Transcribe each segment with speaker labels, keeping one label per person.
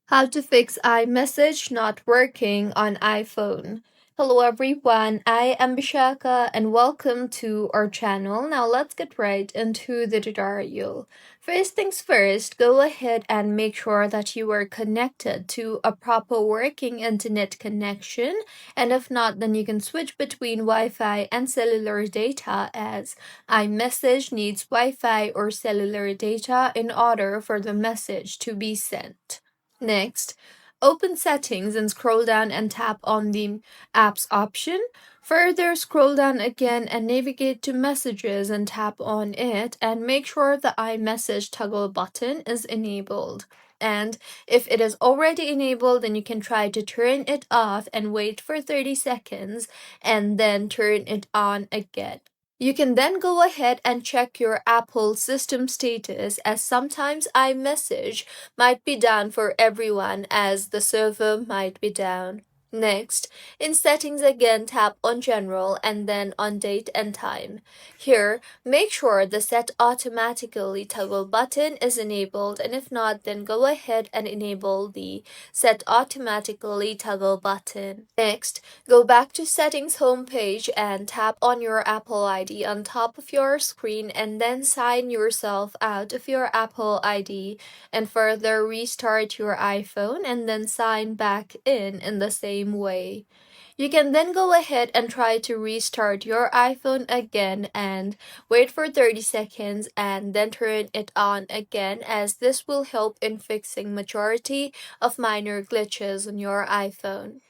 Speaker 1: How to fix iMessage not working on iPhone. Hello everyone, I am Bishaka and welcome to our channel. Now let's get right into the tutorial. First things first, go ahead and make sure that you are connected to a proper working internet connection, and if not, then you can switch between Wi-Fi and cellular data, as iMessage needs Wi-Fi or cellular data in order for the message to be sent. Next, open Settings and scroll down and tap on the Apps option. Further, scroll down again and navigate to Messages and tap on it, and make sure the iMessage toggle button is enabled. And if it is already enabled, then you can try to turn it off and wait for 30 seconds and then turn it on again. You can then go ahead and check your Apple system status, as sometimes iMessage might be down for everyone as the server might be down. Next, in settings again, tap on general and then on date and time. Here, make sure the set automatically toggle button is enabled, and if not, then go ahead and enable the set automatically toggle button. Next, go back to settings homepage and tap on your Apple ID on top of your screen, and then sign yourself out of your Apple ID, and further restart your iPhone and then sign back in the same way. You can then go ahead and try to restart your iPhone again and wait for 30 seconds and then turn it on again, as this will help in fixing majority of minor glitches on your iPhone.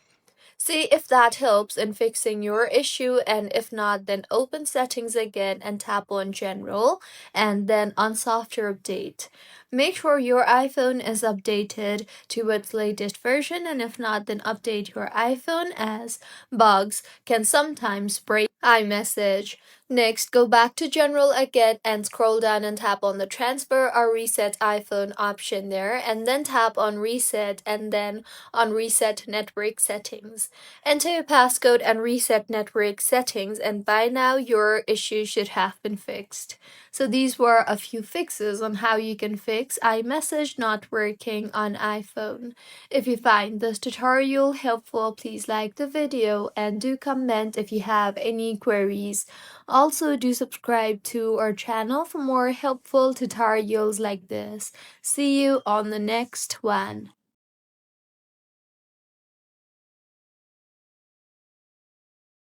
Speaker 1: See if that helps in fixing your issue, and if not, then open settings again and tap on general and then on software update. Make sure your iPhone is updated to its latest version, and if not, then update your iPhone, as bugs can sometimes break iMessage. Next, go back to general again and scroll down and tap on the transfer or reset iPhone option there, and then tap on reset and then on reset network settings. Enter your passcode and reset network settings, and by now your issue should have been fixed. So these were a few fixes on how you can fix iMessage not working on iPhone. If you find this tutorial helpful, please like the video and do comment if you have any queries. Also, do subscribe to our channel for more helpful tutorials like this. See you on the next one.